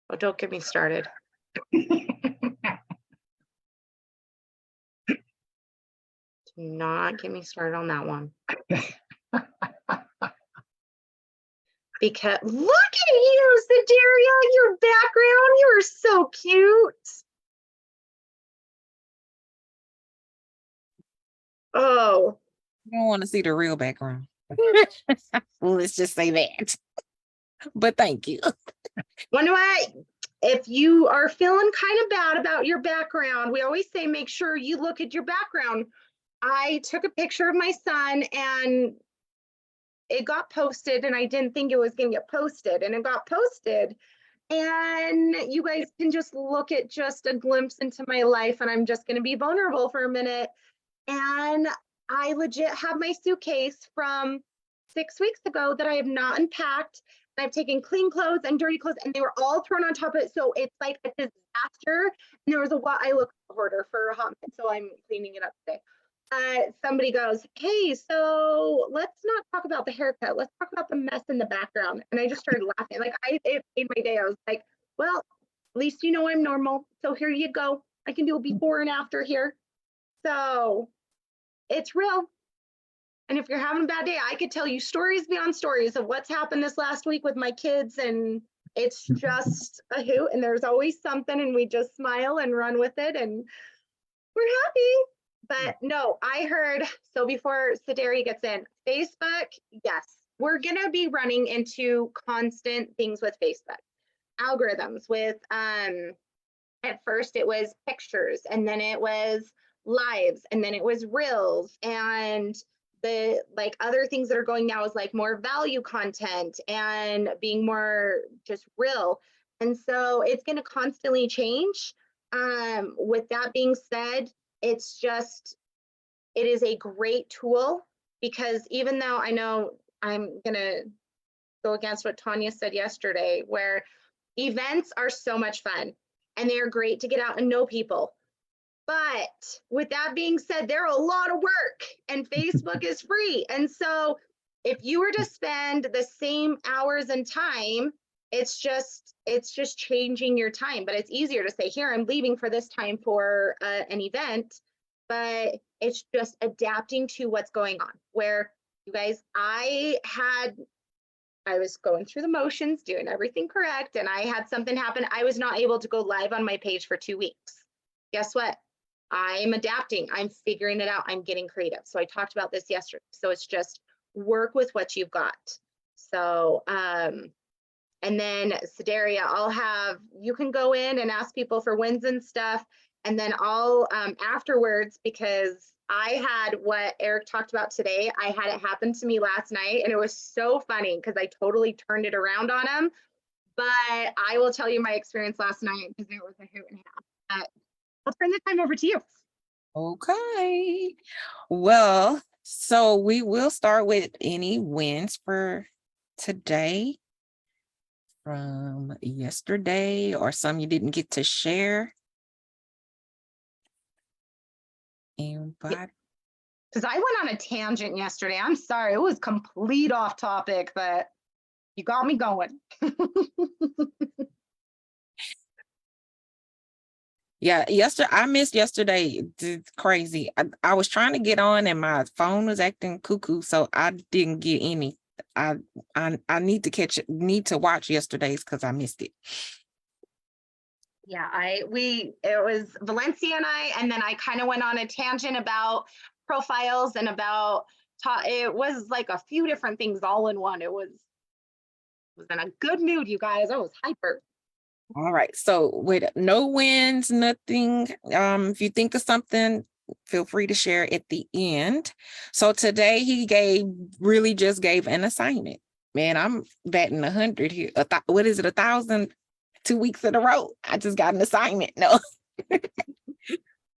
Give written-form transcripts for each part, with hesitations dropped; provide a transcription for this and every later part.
Oh, don't get me started. Do not get me started on that one. Because look at you, Sedaria, your background, you are so cute. Oh, I don't want to see the real background. Let's just say that. But thank you. wonder what? If you are feeling kind of bad about your background, we always say make sure you look at your background. I took a picture of my son and it got posted, and I didn't think it was going to get posted, and it got posted. And you guys can just look at just a glimpse into my life, and I'm just going to be vulnerable for a minute. And I legit have my suitcase from 6 weeks ago that I have not unpacked. I've taken clean clothes and dirty clothes, and they were all thrown on top of it. So it's like a disaster. And there was a what I look hoarder for a hot minute, so I'm cleaning it up today. Somebody goes, hey, so let's not talk about the haircut. Let's talk about the mess in the background. And I just started laughing. Like it made my day. I was like, well, at least you know I'm normal. So here you go. I can do a before and after here. So it's real. And if you're having a bad day, I could tell you stories beyond stories of what's happened this last week with my kids. And it's just a hoot. And there's always something. And we just smile and run with it. And we're happy. But no, I heard, so before Sedaria gets in, Facebook, yes, we're going to be running into constant things with Facebook. Algorithms with, at first it was pictures, and then it was lives, and then it was reels, and the like other things that are going now is like more value content and being more just real. And so it's going to constantly change. With that being said, it's just, it is a great tool, because even though I know I'm going to go against what Tanya said yesterday, where events are so much fun and they are great to get out and know people. But with that being said, they're a lot of work, and Facebook is free. And so if you were to spend the same hours and time, it's just changing your time. But it's easier to say, here, I'm leaving for this time for an event, but it's just adapting to what's going on. Where you guys, I was going through the motions, doing everything correct, and I had something happen. I was not able to go live on my page for 2 weeks. Guess what? I'm adapting. I'm figuring it out. I'm getting creative. So I talked about this yesterday. So it's just work with what you've got. So, and then Sedaria, you can go in and ask people for wins and stuff. And then I'll, afterwards, because I had what Eric talked about today, I had it happen to me last night, and it was so funny because I totally turned it around on him. But I will tell you my experience last night, because it was a hoot and a half. But I'll turn the time over to you. Okay. Well, so we will start with any wins for today from yesterday, or some you didn't get to share. Anybody? Because I went on a tangent yesterday. I'm sorry, it was complete off topic, but you got me going. Yeah, I missed yesterday. It's crazy. I was trying to get on and my phone was acting cuckoo, so I didn't get any. I need to watch yesterday's because I missed it. Yeah, it was Valencia and then I kind of went on a tangent about profiles and about it was like a few different things all in one. It was in a good mood, you guys. I was hyper. All right. So with no wins, nothing. If you think of something, feel free to share at the end. So today he really just gave an assignment. Man, I'm batting 100 here. What is it? 1,000 2 weeks in a row. I just got an assignment. No.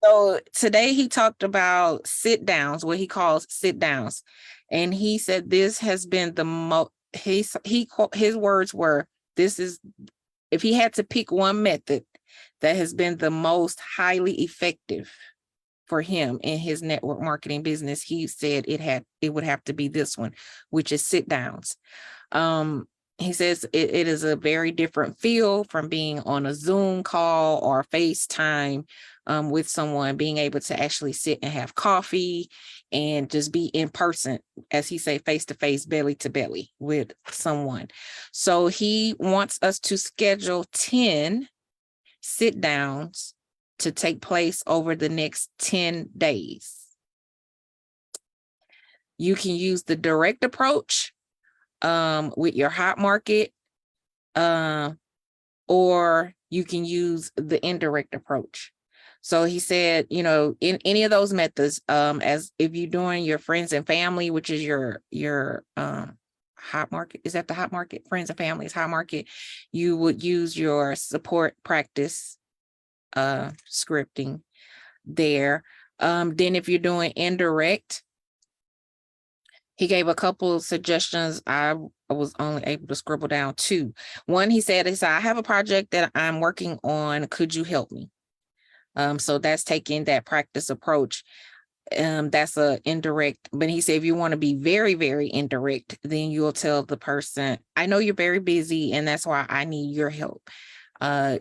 So today he talked about sit downs, what he calls sit downs. And he said this has been the most, his words were, this is, if he had to pick one method that has been the most highly effective for him in his network marketing business, he said it would have to be this one, which is sit downs. he says it is a very different feel from being on a Zoom call or FaceTime with someone, being able to actually sit and have coffee and just be in person, as he say, face to face, belly to belly with someone. So he wants us to schedule 10 sit downs to take place over the next 10 days. You can use the direct approach with your hot market, or you can use the indirect approach. So he said, you know, in any of those methods, as if you're doing your friends and family, which is your hot market, is that the hot market? Friends and family is hot market. You would use your support practice scripting there. Then if you're doing indirect, he gave a couple of suggestions. I was only able to scribble down 2. One, he said, I have a project that I'm working on. Could you help me? So that's taking that practice approach. That's a indirect, but he said, if you want to be very, very indirect, then you'll tell the person, I know you're very busy and that's why I need your help.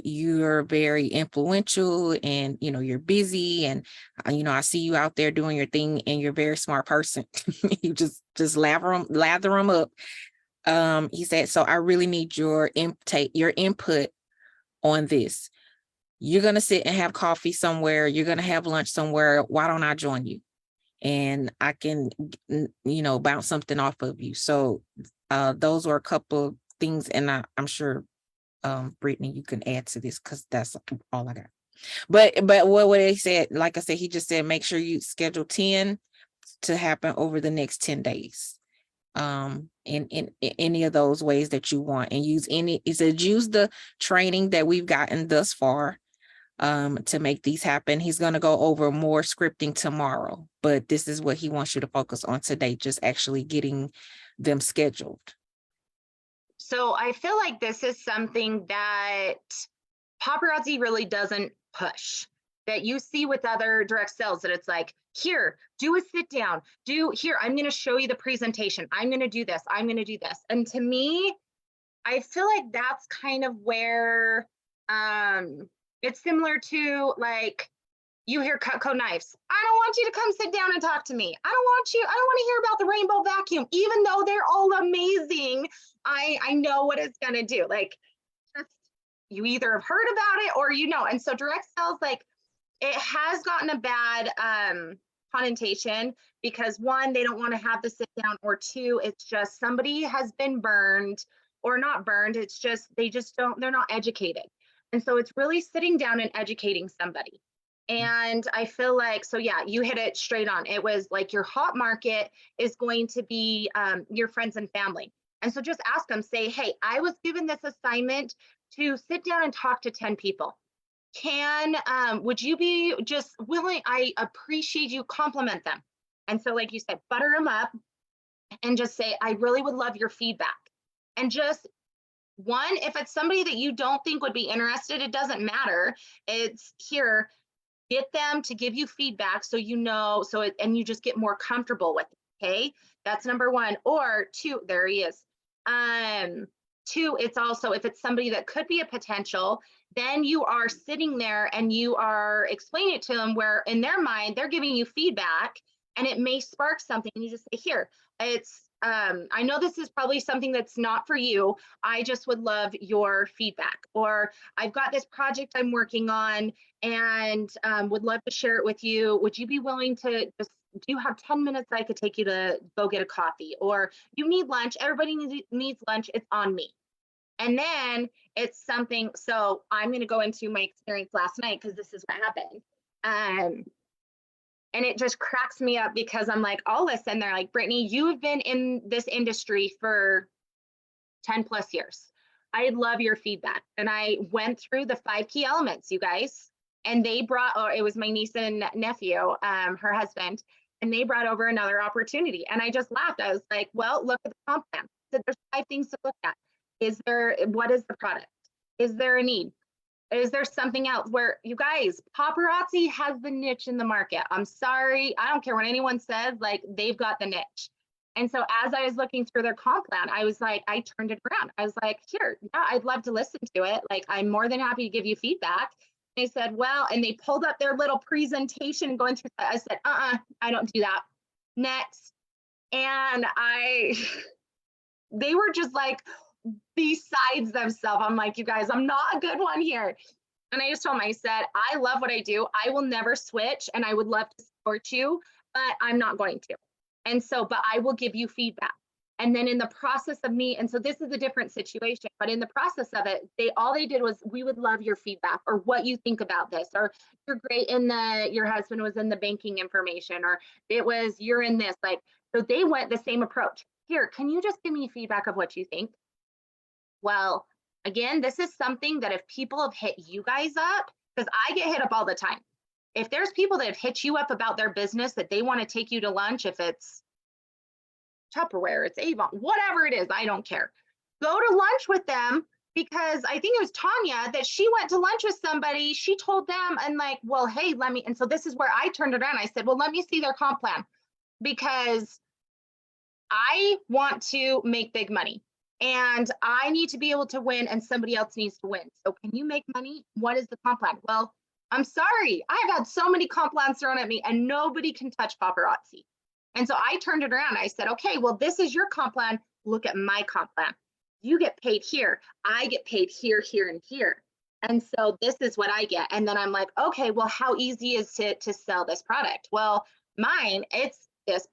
You're very influential and, you know, you're busy and, you know, I see you out there doing your thing and you're a very smart person. You just lather them up. He said, so I really need your input on this. You're going to sit and have coffee somewhere. You're going to have lunch somewhere. Why don't I join you? And I can, you know, bounce something off of you. So those were a couple of things. And I'm sure Brittany, you can add to this because that's all I got. But what he said, like I said, he just said, make sure you schedule 10 to happen over the next 10 days. In any of those ways that you want, and use the training that we've gotten thus far to make these happen. He's going to go over more scripting tomorrow, but this is what he wants you to focus on today, just actually getting them scheduled. So I feel like this is something that paparazzi really doesn't push, that you see with other direct sales, that it's like, here, do a sit down, here, I'm going to show you the presentation, I'm going to do this, I'm going to do this. And to me, I feel like that's kind of where it's similar to, like, you hear Cutco knives. I don't want you to come sit down and talk to me. I don't want to hear about the rainbow vacuum, even though they're all amazing. I know what it's gonna do. Like, just, you either have heard about it or you know. And so direct sales, like, it has gotten a bad connotation because, one, they don't want to have the sit down, or 2, it's just somebody has been burned, or not burned. It's just, they're not educated. And so it's really sitting down and educating somebody. And I feel like, so yeah, you hit it straight on. It was like, your hot market is going to be your friends and family. And so just ask them, say, hey, I was given this assignment to sit down and talk to 10 people. Would you be just willing? I appreciate you, compliment them. And so, like you said, butter them up and just say, I really would love your feedback. And just, one, if it's somebody that you don't think would be interested, it doesn't matter. It's here, get them to give you feedback so you know, and you just get more comfortable with it. Okay, that's number 1. Or 2, there he is. 2, it's also, if it's somebody that could be a potential, then you are sitting there and you are explaining it to them, where in their mind they're giving you feedback and it may spark something. And you just say, here, it's I know this is probably something that's not for you. I just would love your feedback. Or, I've got this project I'm working on and would love to share it with you. Would you be willing to just, do you have 10 minutes I could take you to go get a coffee? Or, you need lunch, everybody needs lunch, it's on me. And then it's something, so I'm going to go into my experience last night, because this is what happened. And it just cracks me up, because I'm like, I'll listen. They're like, Brittany, you've been in this industry for 10 plus years. I love your feedback. And I went through the 5 key elements, you guys, and they brought, or it was my niece and nephew, her husband, and they brought over another opportunity. And I just laughed. I was like, well, look at the comp plan. So there's 5 things to look at. What is the product? Is there a need? Is there something else? Where, you guys, paparazzi has the niche in the market. I'm sorry, I don't care what anyone says, like, they've got the niche. And so as I was looking through their comp plan, I was like, I turned it around. I was like, here, yeah, I'd love to listen to it. Like, I'm more than happy to give you feedback. They said, well, and they pulled up their little presentation going through that. I said, I don't do that. Next. And they were just like besides themselves. I'm like, you guys, I'm not a good one here. And I just told them, I said, I love what I do. I will never switch and I would love to support you, but I'm not going to. And so, but I will give you feedback. And then in the process of me, and so this is a different situation, but in the process of it, all they did was, we would love your feedback or what you think about this, or you're great in your husband was in the banking information, or it was, you're in this, like, so they went the same approach. Here, can you just give me feedback of what you think? Well, again, this is something that if people have hit you guys up, because I get hit up all the time. If there's people that have hit you up about their business that they want to take you to lunch, if it's Tupperware, it's Avon, whatever it is, I don't care. Go to lunch with them, because I think it was Tanya that she went to lunch with somebody. She told them, and like, well, hey, let me, and so this is where I turned it around. I said, well, let me see their comp plan, because I want to make big money and I need to be able to win and somebody else needs to win. So can you make money? What is the comp plan? Well, I'm sorry. I've had so many comp plans thrown at me and nobody can touch paparazzi. And so I turned it around. I said, okay, well, this is your comp plan. Look at my comp plan. You get paid here. I get paid here, here, and here. And so this is what I get. And then I'm like, okay, well, how easy is it to sell this product? Well, mine, it's this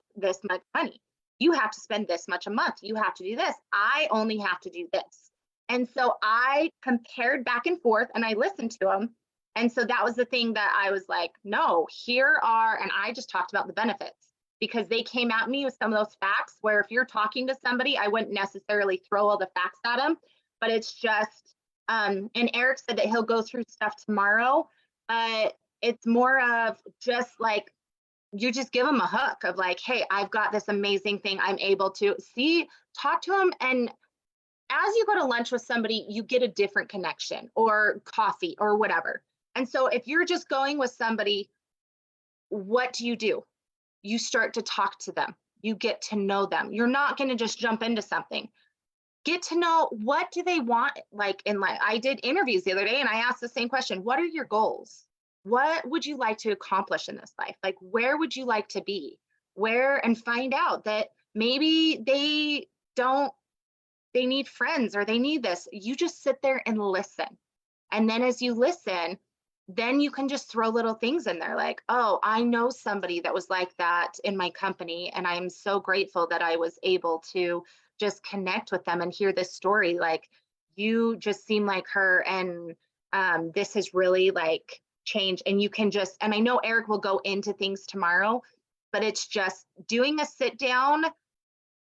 much money. You have to spend this much a month. You have to do this. I only have to do this. And so I compared back and forth and I listened to them. And so that was the thing that I was like, no, here are, and I just talked about the benefits, because they came at me with some of those facts where if you're talking to somebody, I wouldn't necessarily throw all the facts at them, but it's just, and Eric said that he'll go through stuff tomorrow, but it's more of just like, you just give them a hook of like, hey, I've got this amazing thing. I'm able to talk to them. And as you go to lunch with somebody, you get a different connection or coffee or whatever. And so if you're just going with somebody, what do? You start to talk to them. You get to know them. You're not going to just jump into something. Get to know, what do they want like in life? I did interviews the other day and I asked the same question. What are your goals? What would you like to accomplish in this life? Like, where would you like to be? And find out that maybe they need friends or they need this. You just sit there and listen. And then as you listen, then you can just throw little things in there like, oh, I know somebody that was like that in my company. And I'm so grateful that I was able to just connect with them and hear this story. Like, you just seem like her. And this has really like changed. And you can just, and I know Eric will go into things tomorrow, but it's just doing a sit down.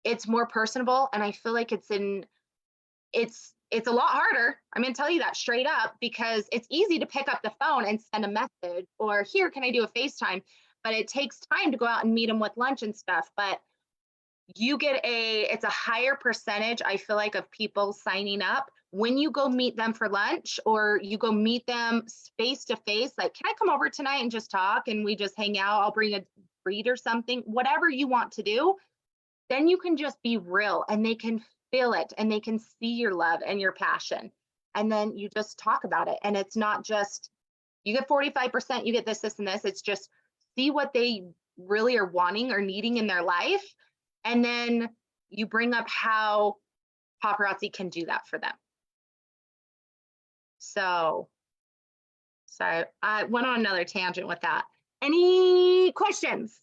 It's more personable. And I feel like it's a lot harder. I'm going to tell you that straight up, because it's easy to pick up the phone and send a message or here, can I do a FaceTime? But it takes time to go out and meet them with lunch and stuff. But you get it's a higher percentage, I feel like, of people signing up when you go meet them for lunch or you go meet them face to face. Like, can I come over tonight and just talk and we just hang out? I'll bring a treat or something, whatever you want to do. Then you can just be real and they can feel it and they can see your love and your passion. And then you just talk about it. And it's not just, you get 45%, you get this, and this. It's just see what they really are wanting or needing in their life. And then you bring up how paparazzi can do that for them. So I went on another tangent with that. Any questions?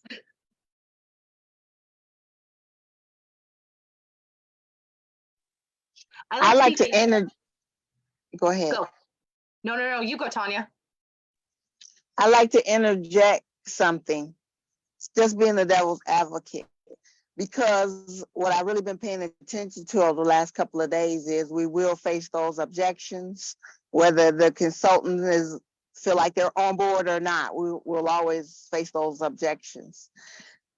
I like to go ahead. Go. No, you go, Tanya. I like to interject something, just being the devil's advocate, because what I've really been paying attention to over the last couple of days is we will face those objections, whether the consultant feel like they're on board or not. We'll always face those objections.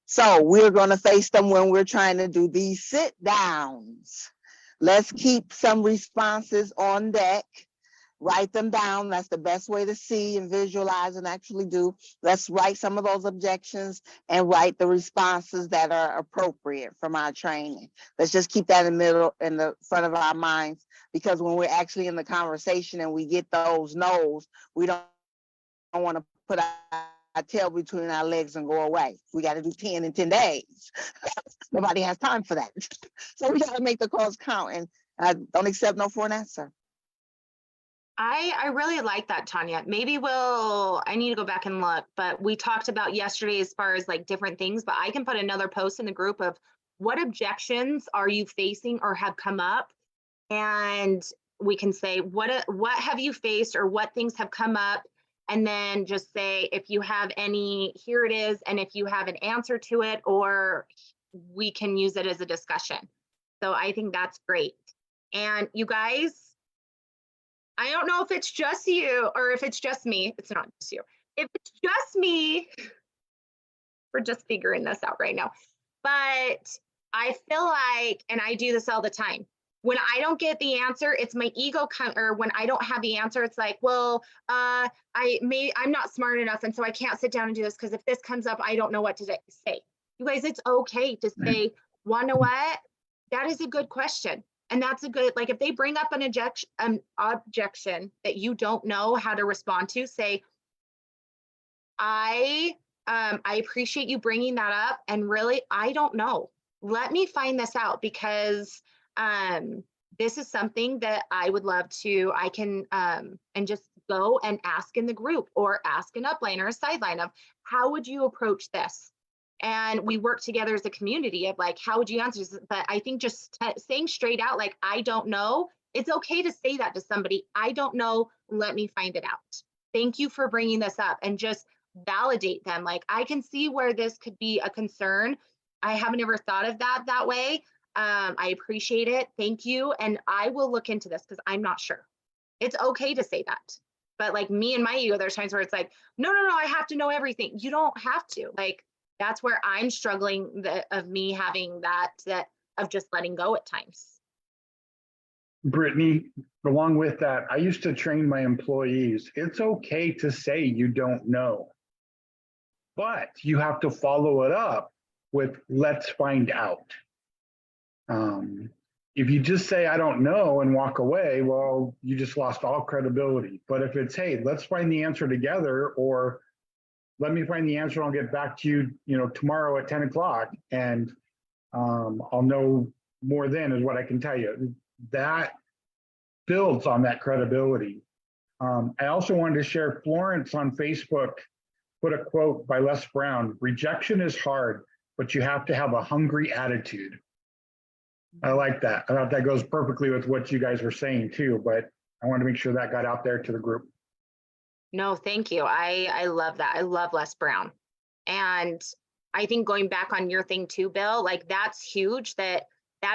So we're going to face them when we're trying to do these sit downs. Let's keep some responses on deck. write them down. That's the best way to see and visualize and actually do. Let's write some of those objections and write the responses that are appropriate from our training. Let's just keep that in the front of our minds, because when we're actually in the conversation and we get those no's, we don't want to put our tail between our legs and go away. We got to do 10 in 10 days. Nobody has time for that. So we got to make the calls count, and I don't accept no for an answer. I really like that, Tanya. Maybe I need to go back and look, but we talked about yesterday as far as like different things, but I can put another post in the group of what objections are you facing or have come up? And we can say, what have you faced or what things have come up? And then just say, if you have any, here it is. And if you have an answer to it, or we can use it as a discussion. So I think that's great. And you guys, I don't know if it's just you or if it's just me. It's not just you. If it's just me, we're just figuring this out right now. But I feel like, and I do this all the time, when I don't get the answer, it's my ego, or when I don't have the answer, it's like, well, I'm not smart enough, and so I can't sit down and do this, because if this comes up, I don't know what to say. You guys, it's okay to say, wanna what? That is a good question. And that's a good, like, if they bring up an objection that you don't know how to respond to, say, I appreciate you bringing that up, and really, I don't know. Let me find this out, because this is something that I would love to, I can, and just go and ask in the group, or ask an upline or a sideline of, how would you approach this? And we work together as a community of like, how would you answer this? But I think just saying straight out, like, I don't know, it's okay to say that to somebody. I don't know, let me find it out. Thank you for bringing this up, and just validate them. Like, I can see where this could be a concern. I haven't ever thought of that way. I appreciate it. Thank you. And I will look into this, because I'm not sure. It's okay to say that. But like me and my ego, there's times where it's like, no, I have to know everything. You don't have to. Like, that's where I'm struggling of me having that of just letting go at times. Brittany, along with that, I used to train my employees. It's okay to say you don't know, but you have to follow it up with let's find out. If you just say I don't know and walk away, well, you just lost all credibility. But if it's, hey, let's find the answer together, or let me find the answer, and I'll get back to you, tomorrow at 10 o'clock, and I'll know more then, is what I can tell you. That builds on that credibility. I also wanted to share, Florence on Facebook put a quote by Les Brown: rejection is hard, but you have to have a hungry attitude. I like that. I thought that goes perfectly with what you guys were saying too, but I wanted to make sure that got out there to the group. No, thank you. I love that. I love Les Brown. And I think going back on your thing too, Bill, like, that's huge, that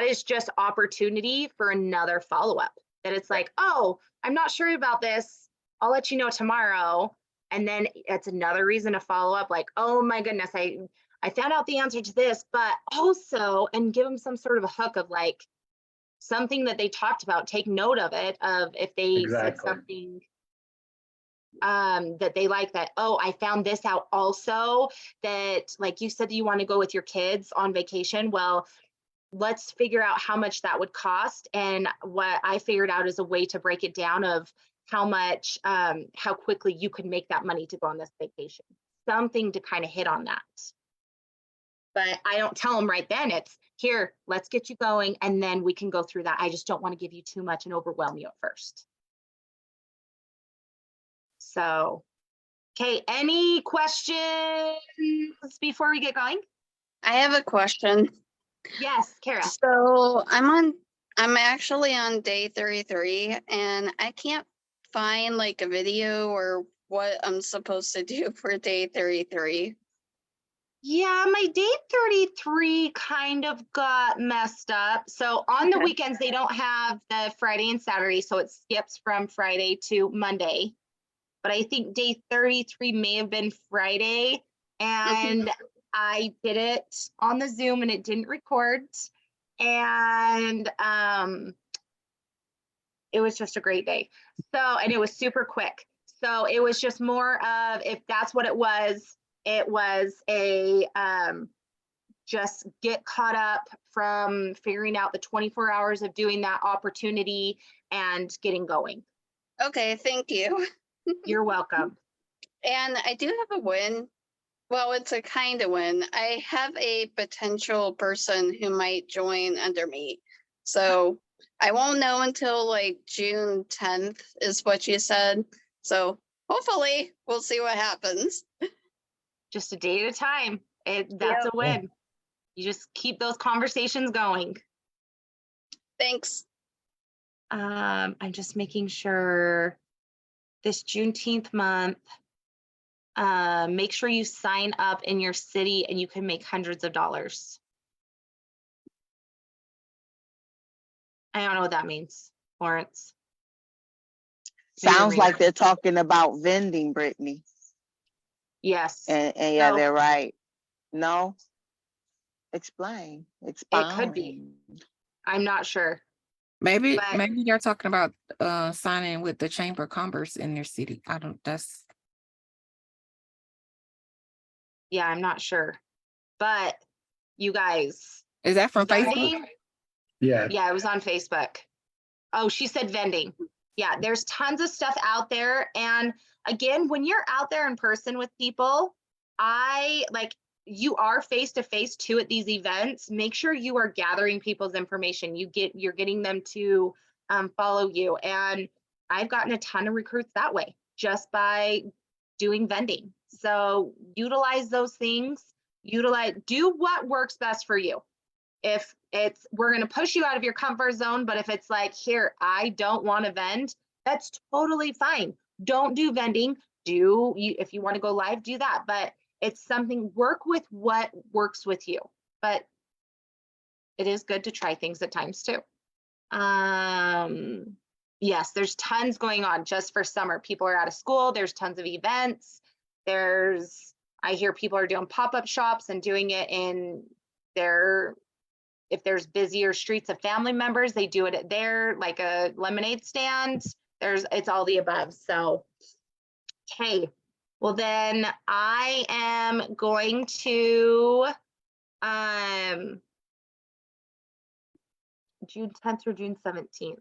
is just opportunity for another follow-up. That it's like, oh, I'm not sure about this, I'll let you know tomorrow. And then it's another reason to follow up, like, oh my goodness, I found out the answer to this, but also, and give them some sort of a hook of like something that they talked about, take note of it, of if they said something that they like, that, oh, I found this out also, that like you said, that you want to go with your kids on vacation. Well, let's figure out how much that would cost. And what I figured out is a way to break it down of how much, how quickly you could make that money to go on this vacation. Something to kind of hit on that. But I don't tell them right then. It's, here, let's get you going, and then we can go through that. I just don't want to give you too much and overwhelm you at first. So, okay, any questions before we get going? I have a question. Yes, Kara. So I'm actually on day 33, and I can't find like a video or what I'm supposed to do for day 33. Yeah, my day 33 kind of got messed up. So on the weekends, they don't have the Friday and Saturday, so it skips from Friday to Monday. But I think day 33 may have been Friday, and I did it on the Zoom and it didn't record. And it was just a great day. So, and it was super quick. So it was just more of, if that's what it was a, just get caught up from figuring out the 24 hours of doing that opportunity and getting going. Okay, thank you. You're welcome. And I do have a win. Well, it's a kind of win. I have a potential person who might join under me. So I won't know until like June 10th is what you said. So hopefully we'll see what happens. Just a day at a time. That's a win. You just keep those conversations going. Thanks. I'm just making sure this Juneteenth month, make sure you sign up in your city and you can make hundreds of dollars. I don't know what that means, Lawrence. Sounds read like it. they're talking about vending, Brittany. Yes, And yeah, No. they're right. No? Explain. it could be. I'm not sure. Maybe But- maybe they're talking about signing with the Chamber of Commerce in their city. I don't, that's Yeah, I'm not sure. But you guys, is that from Facebook? vending, Yeah, yeah, it was on Facebook. Oh, she said vending. Yeah, there's tons of stuff out there. And again, when you're out there in person with people, you are face to face too at these events. Make sure you are gathering people's information. You're getting them to follow you. And I've gotten a ton of recruits that way just by doing vending. So utilize those things. Do what works best for you. If we're going to push you out of your comfort zone, but if it's like, here, I don't want to vend, that's totally fine. Don't do vending. If you want to go live, do that. But it's something, work with what works with you. But it is good to try things at times too. Yes, there's tons going on just for summer. People are out of school. There's tons of events. I hear people are doing pop-up shops and doing it in if there's busier streets of family members, they do it at like a lemonade stand. It's all the above. So, okay. Well, then I am going to, June 10th or June 17th.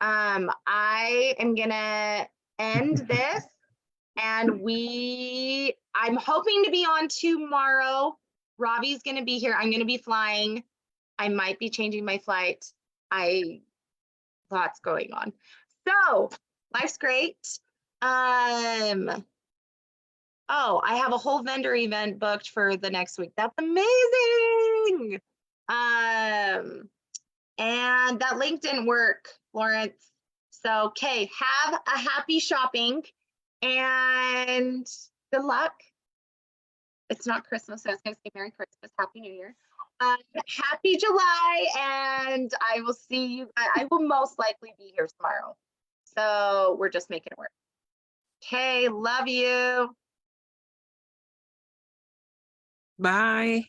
I am gonna end this, and I'm hoping to be on tomorrow. Ravi's gonna be here. I'm gonna be flying. I might be changing my flight. Lots going on. So life's great. Oh, I have a whole vendor event booked for the next week. That's amazing. And that link didn't work, Lawrence. So, okay, have a happy shopping and good luck. It's not Christmas, so I was going to say Merry Christmas, Happy New Year. Happy July, and I will see you. I will most likely be here tomorrow. So we're just making it work. Okay, love you. Bye.